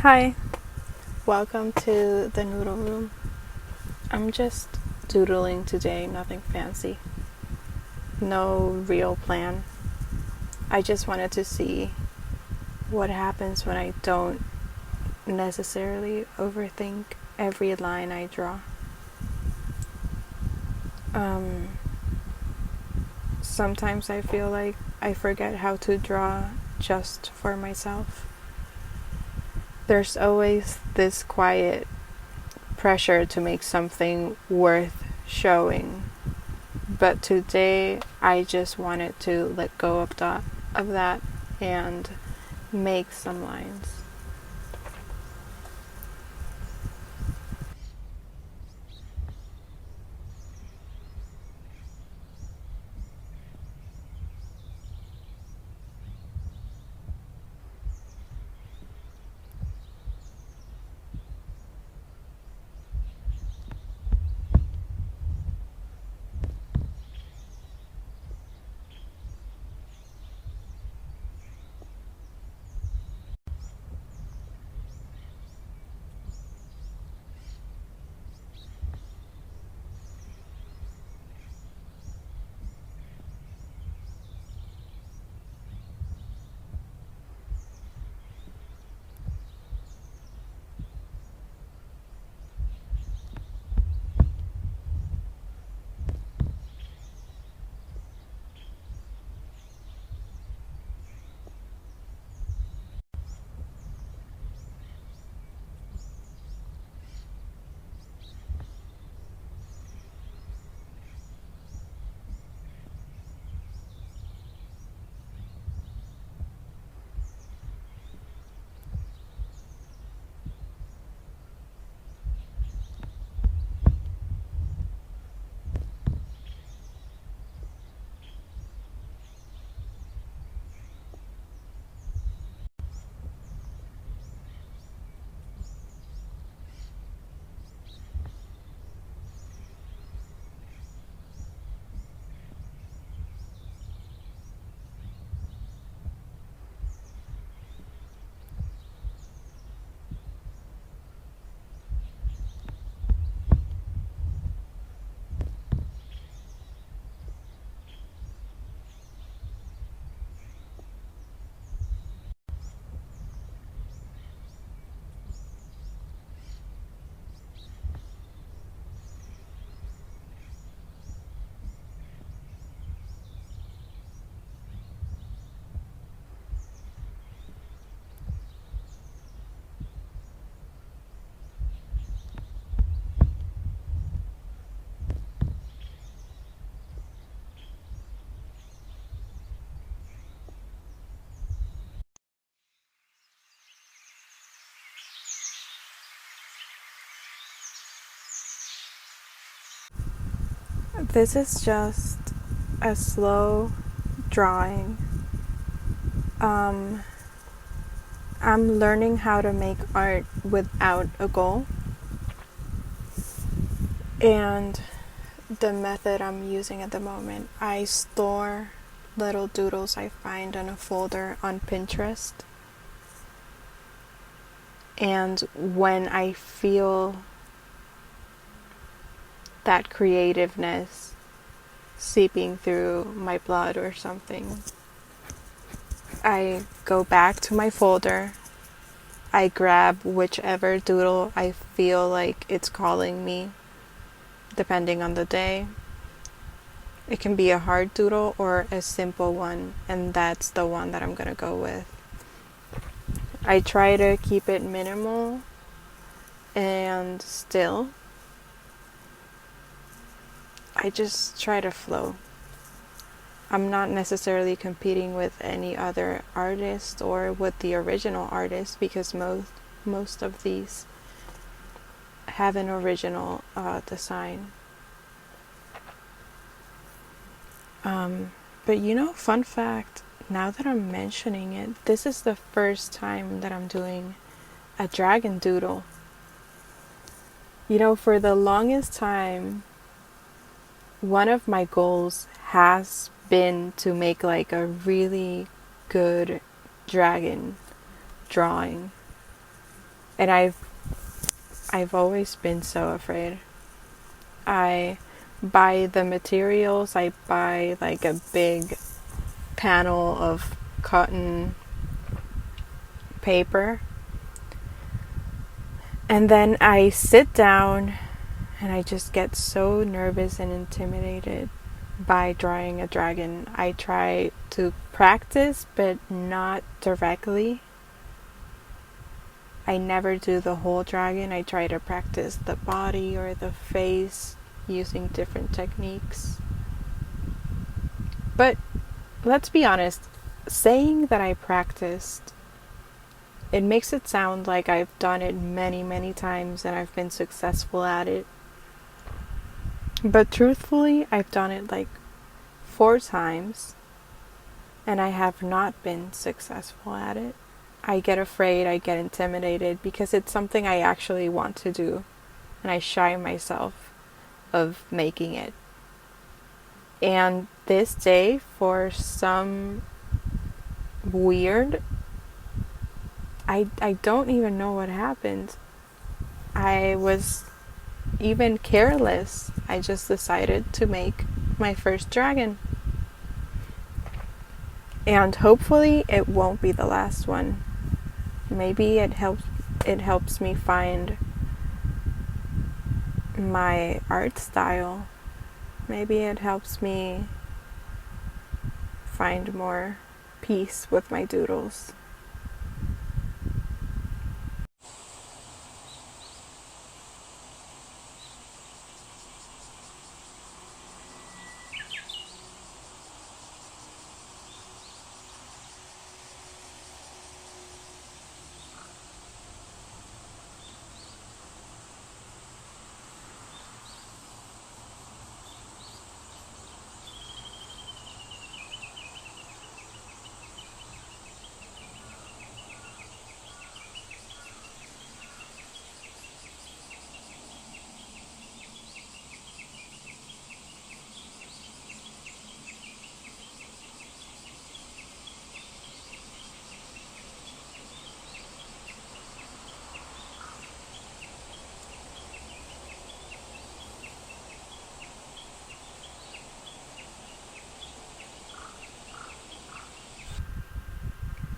Hi, welcome to the Noodle Room. I'm just doodling today, nothing fancy. No real plan. I just wanted to see what happens when I don't necessarily overthink every line I draw. Sometimes I feel like I forget how to draw just for myself. There's always this quiet pressure to make something worth showing. But today I just wanted to let go of that and make some lines. This is just a slow drawing. I'm learning how to make art without a goal. And the method I'm using at the moment, I store little doodles I find in a folder on Pinterest. And when I feel that creativeness seeping through my blood or something, I go back to my folder, I grab whichever doodle I feel like it's calling me, depending on the day. It can be a hard doodle or a simple one, and that's the one that I'm gonna go with. I try to keep it minimal and still. I just try to flow. I'm not necessarily competing with any other artist or with the original artist, because most of these have an original design. But fun fact, now that I'm mentioning it, this is the first time that I'm doing a dragon doodle. For the longest time, one of my goals has been to make like a really good dragon drawing. And I've always been so afraid. I buy the materials, I buy like a big panel of cotton paper, and then I sit down and I just get so nervous and intimidated by drawing a dragon. I try to practice, but not directly. I never do the whole dragon. I try to practice the body or the face using different techniques. But let's be honest, saying that I practiced, it makes it sound like I've done it many, many times and I've been successful at it. But truthfully, I've done it like 4 times and I have not been successful at it. I get afraid, I get intimidated because it's something I actually want to do, and I shy myself of making it. And this day, for some weird, I don't even know what happened. I was even careless. I just decided to make my first dragon. And hopefully it won't be the last one. Maybe it helps me find my art style. Maybe it helps me find more peace with my doodles.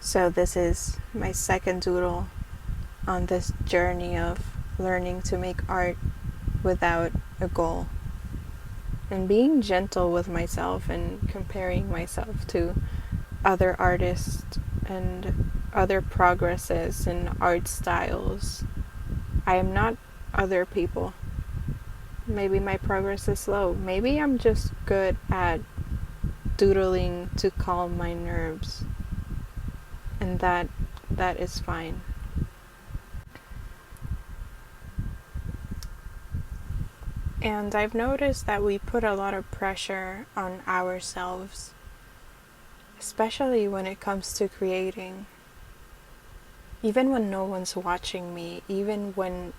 So this is my second doodle on this journey of learning to make art without a goal. And being gentle with myself and comparing myself to other artists and other progresses and art styles. I am not other people. Maybe my progress is slow. Maybe I'm just good at doodling to calm my nerves. And that is fine. And I've noticed that we put a lot of pressure on ourselves, especially when it comes to creating. Even when no one's watching me, even when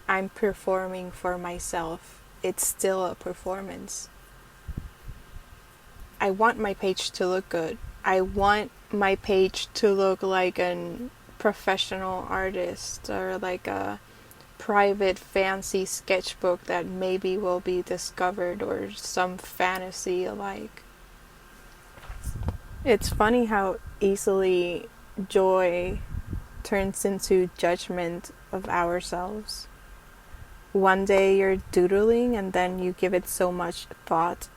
I'm performing for myself, it's still a performance. I want my page to look good. I want my page to look like a professional artist or like a private fancy sketchbook that maybe will be discovered or some fantasy alike. It's funny how easily joy turns into judgment of ourselves. One day you're doodling and then you give it so much thought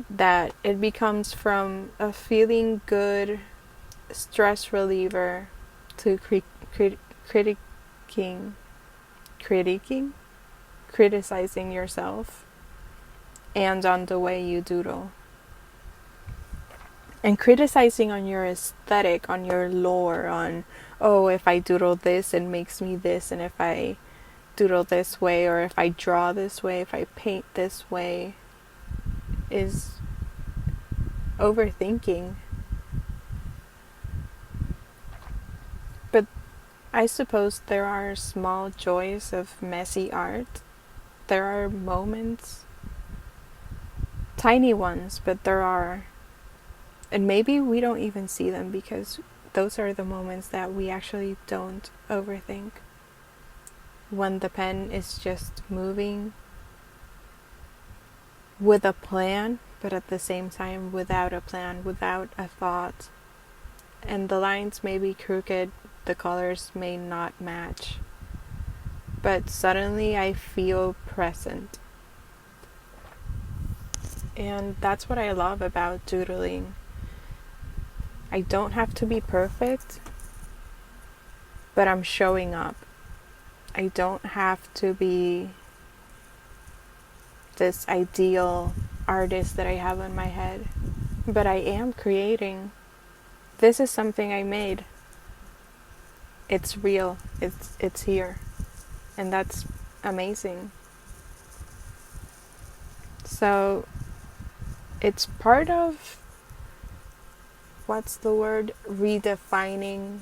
that it becomes from a feeling good stress reliever to criticizing yourself and on the way you doodle. And criticizing on your aesthetic, on your lore, on, oh, if I doodle this, it makes me this, and if I doodle this way, or if I draw this way, if I paint this way, is overthinking. But I suppose there are small joys of messy art. There are moments, tiny ones, but there are. And maybe we don't even see them because those are the moments that we actually don't overthink. When the pen is just moving with a plan, but at the same time without a plan, without a thought. And the lines may be crooked, the colors may not match. But suddenly I feel present. And that's what I love about doodling. I don't have to be perfect, but I'm showing up. I don't have to be this ideal artist that I have in my head, but I am creating. This is something I made. It's real. It's here. And that's amazing. So it's part of, what's the word, redefining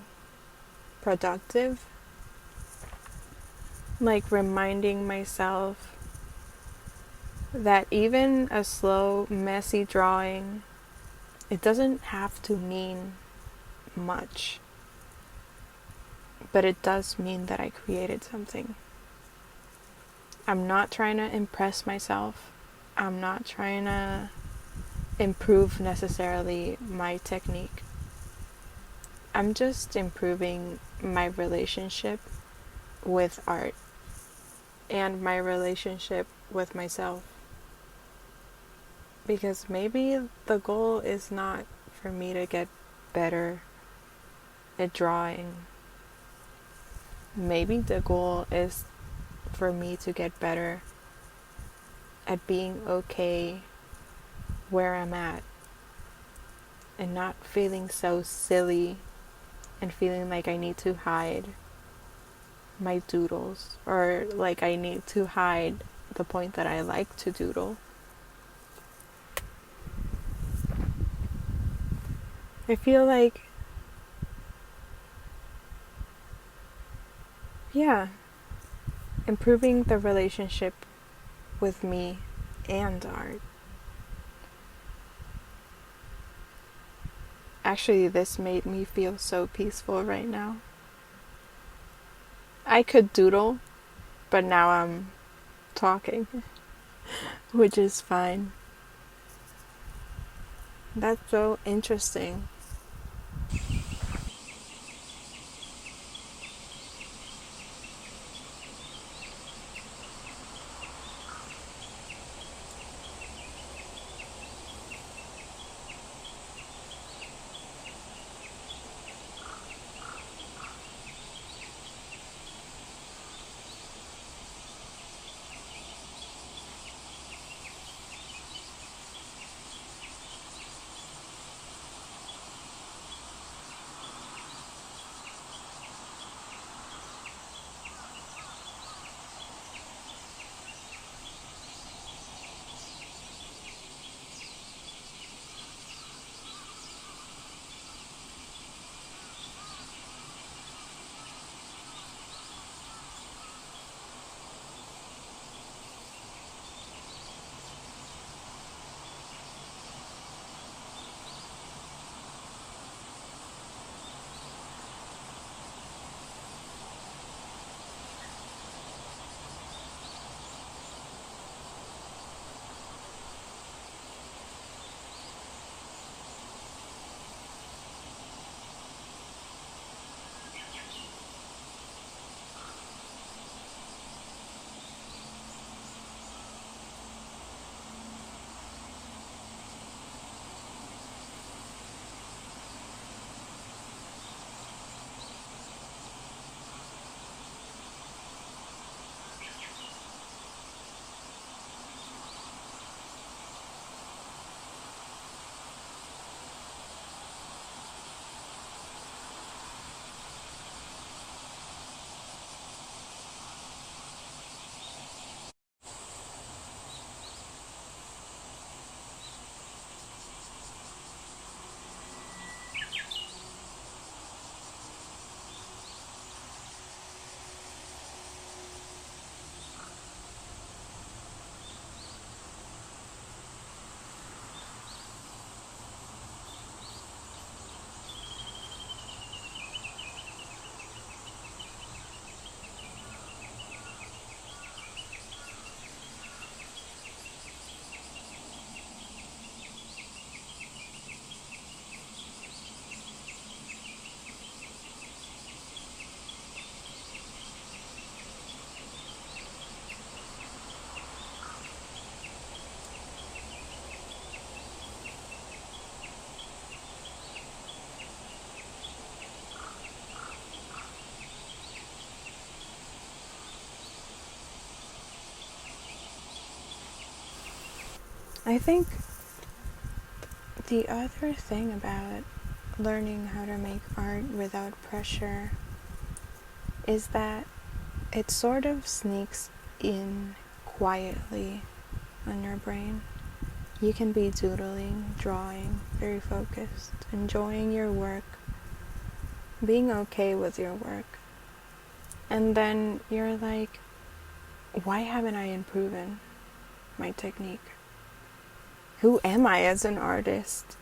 productive. Like reminding myself that even a slow, messy drawing, it doesn't have to mean much. But it does mean that I created something. I'm not trying to impress myself. I'm not trying to improve necessarily my technique. I'm just improving my relationship with art and my relationship with myself. Because maybe the goal is not for me to get better at drawing. Maybe the goal is for me to get better at being okay where I'm at and not feeling so silly and feeling like I need to hide my doodles, or like I need to hide the point that I like to doodle. I feel like, yeah, improving the relationship with me and art. Actually, this made me feel so peaceful right now. I could doodle, but now I'm talking, which is fine. That's so interesting. I think the other thing about learning how to make art without pressure is that it sort of sneaks in quietly on your brain. You can be doodling, drawing, very focused, enjoying your work, being okay with your work. And then you're like, why haven't I improved my technique? Who am I as an artist?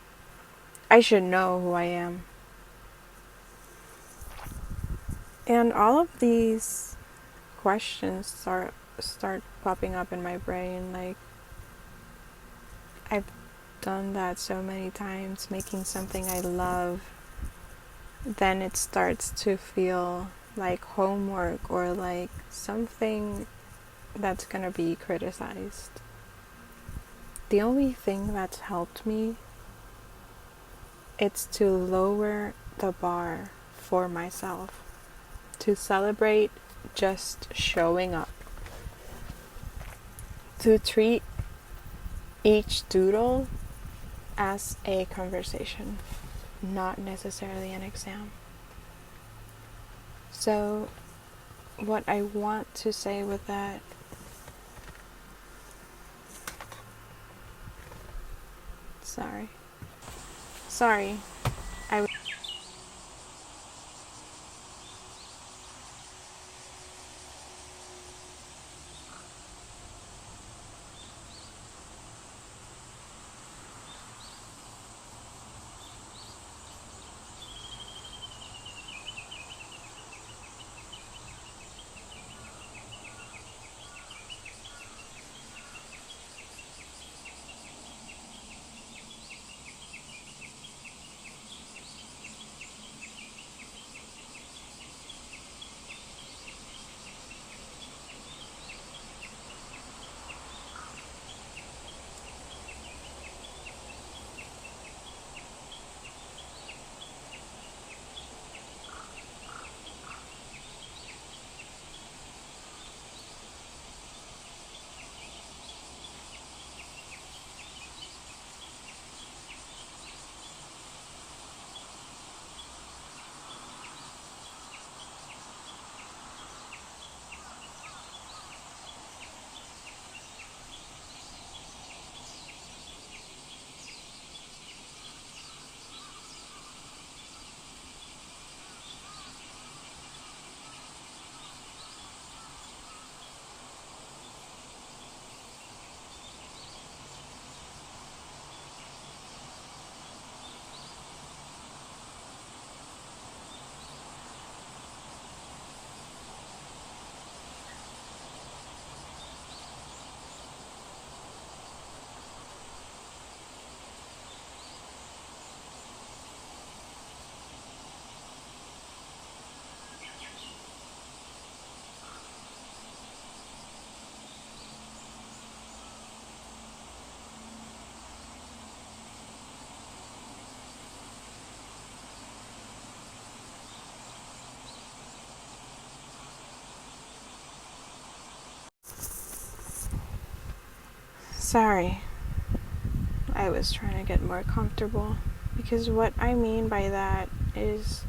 I should know who I am. And all of these questions start popping up in my brain. Like, I've done that so many times, making something I love. Then it starts to feel like homework or like something that's gonna be criticized. The only thing that's helped me, it's to lower the bar for myself, to celebrate just showing up, to treat each doodle as a conversation, not necessarily an exam. So what I want to say with that, sorry, I was trying to get more comfortable, because what I mean by that is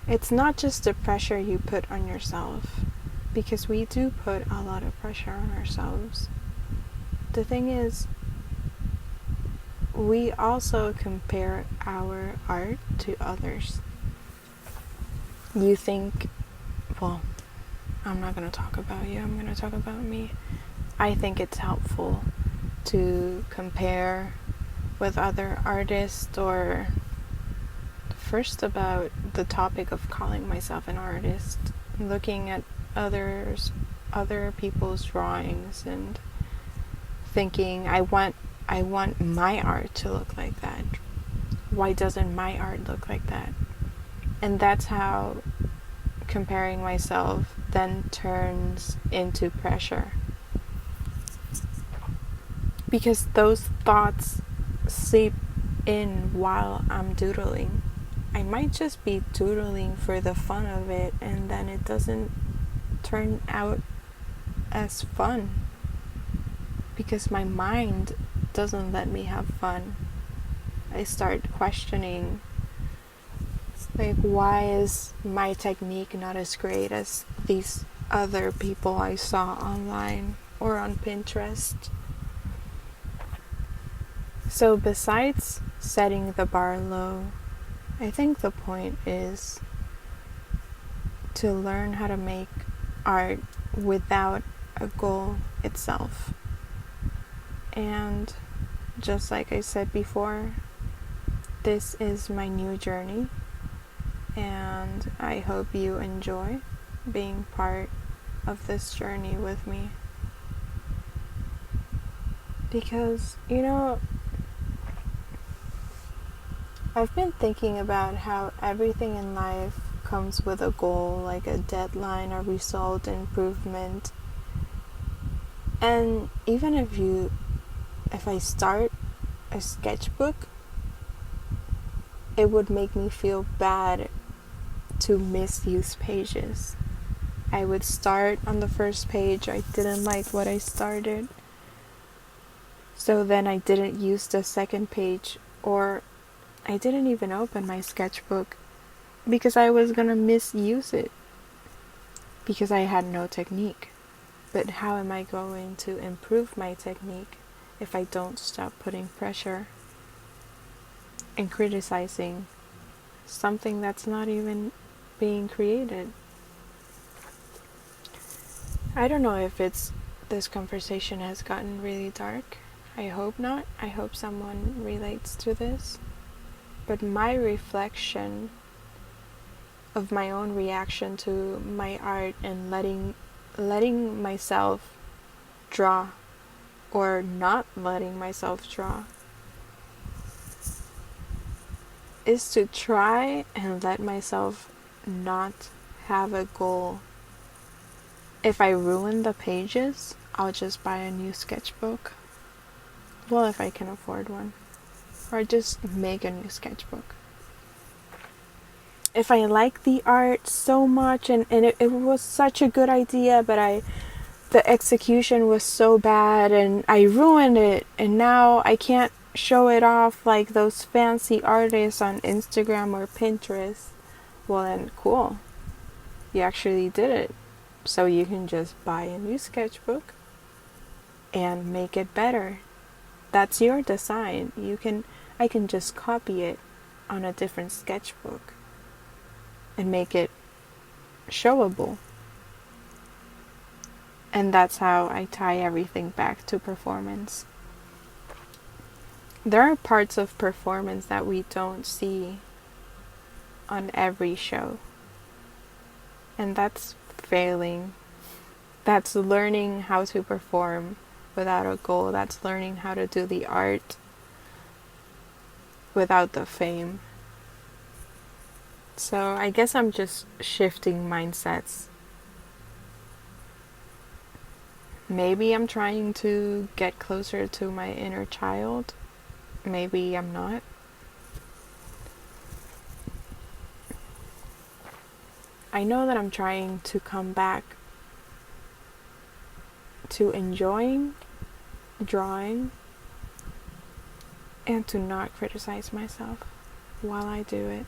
it's not just the pressure you put on yourself, because we do put a lot of pressure on ourselves. The thing is, we also compare our art to others. You think, well, I'm not going to talk about you, I'm going to talk about me. I think it's helpful to compare with other artists, or first about the topic of calling myself an artist, looking at other people's drawings and thinking, I want my art to look like that. Why doesn't my art look like that? And that's how comparing myself then turns into pressure. Because those thoughts seep in while I'm doodling. I might just be doodling for the fun of it, and then it doesn't turn out as fun because my mind doesn't let me have fun. I start questioning, like, why is my technique not as great as these other people I saw online or on Pinterest? So besides setting the bar low, I think the point is to learn how to make art without a goal itself. And just like I said before, this is my new journey, and I hope you enjoy being part of this journey with me. Because, I've been thinking about how everything in life comes with a goal, like a deadline, a result, improvement. And even if I start a sketchbook, it would make me feel bad to misuse pages. I would start on the first page, I didn't like what I started, so then I didn't use the second page, or I didn't even open my sketchbook because I was gonna misuse it because I had no technique. But how am I going to improve my technique if I don't stop putting pressure and criticizing something that's not even being created? I don't know if this conversation has gotten really dark. I hope not. I hope someone relates to this. But my reflection of my own reaction to my art and letting myself draw or not letting myself draw is to try and let myself not have a goal. If I ruin the pages, I'll just buy a new sketchbook. Well, if I can afford one. Or just make a new sketchbook. If I like the art so much and it was such a good idea, but the execution was so bad and I ruined it, and now I can't show it off like those fancy artists on Instagram or Pinterest, well then cool. You actually did it. So you can just buy a new sketchbook and make it better. That's your design. I can just copy it on a different sketchbook and make it showable. And that's how I tie everything back to performance. There are parts of performance that we don't see on every show. And that's failing. That's learning how to perform without a goal. That's learning how to do the art without the fame. So I guess I'm just shifting mindsets. Maybe I'm trying to get closer to my inner child. Maybe I'm not. I know that I'm trying to come back to enjoying drawing and to not criticize myself while I do it.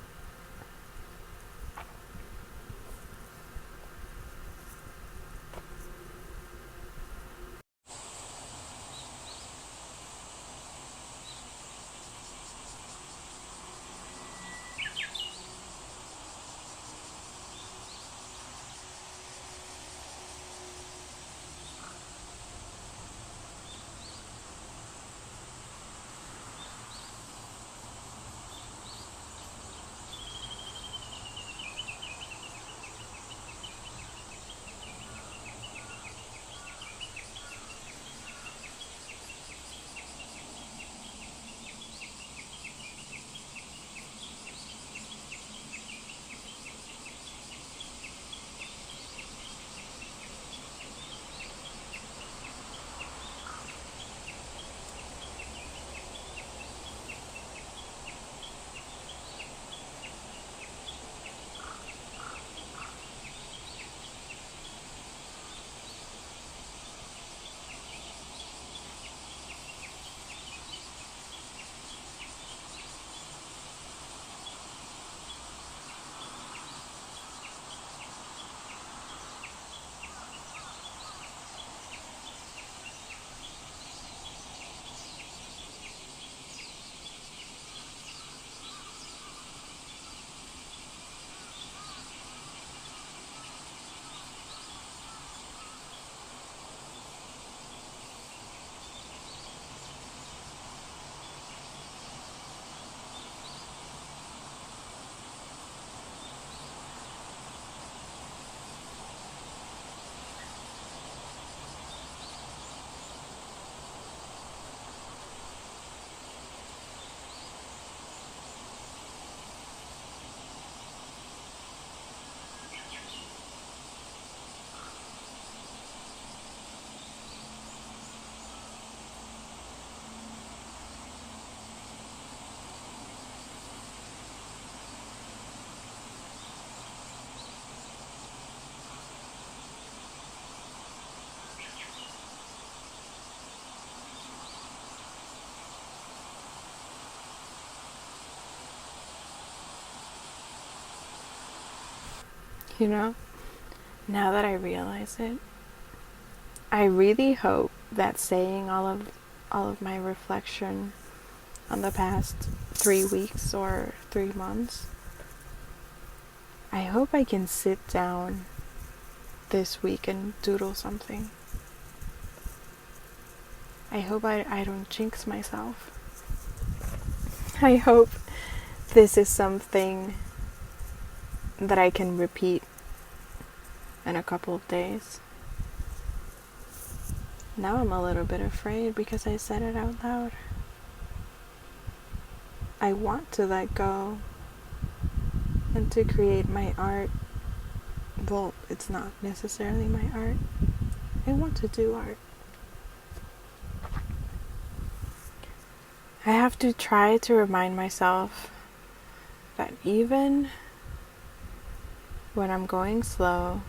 you know? Now that I realize it, I really hope that saying all of my reflection on the past 3 weeks or 3 months, I hope I can sit down this week and doodle something. I hope I don't jinx myself. I hope this is something that I can repeat in a couple of days. Now I'm a little bit afraid because I said it out loud. I want to let go and to create my art. Well, it's not necessarily my art. I want to do art. I have to try to remind myself that even when I'm going slow,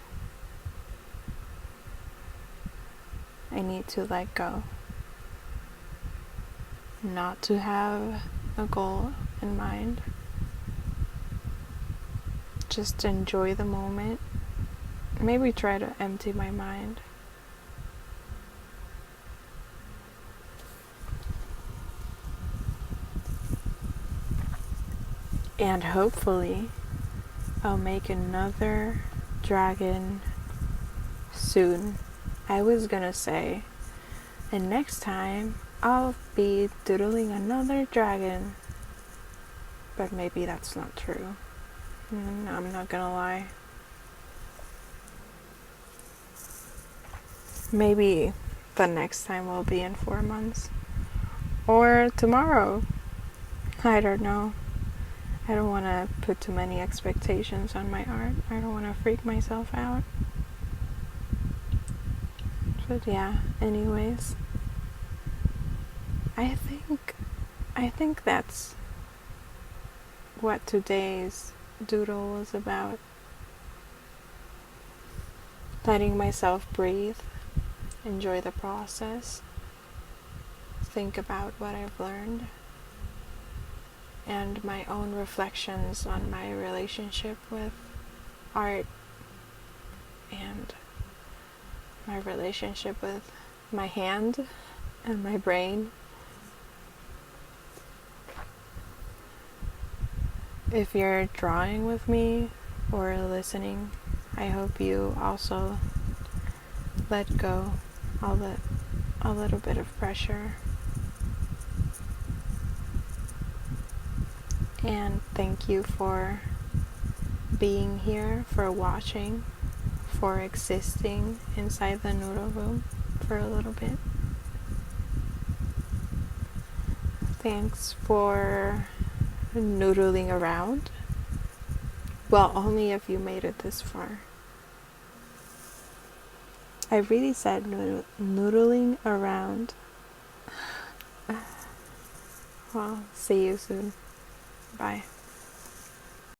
I need to let go. Not to have a goal in mind. Just enjoy the moment. Maybe try to empty my mind. And hopefully, I'll make another dragon soon. I was gonna say, and next time I'll be doodling another dragon. But maybe that's not true. I'm not gonna lie. Maybe the next time will be in 4 months. Or tomorrow. I don't know. I don't want to put too many expectations on my art. I don't want to freak myself out. But yeah, anyways. I think that's what today's doodle was about. Letting myself breathe, enjoy the process, think about what I've learned, and my own reflections on my relationship with art and my relationship with my hand and my brain. If you're drawing with me or listening, I hope you also let go a little bit of pressure. And thank you for being here, for watching, for existing inside the Noodle Room for a little bit. Thanks for noodling around. Well, only if you made it this far. I really said noodling around. Well, see you soon. Bye.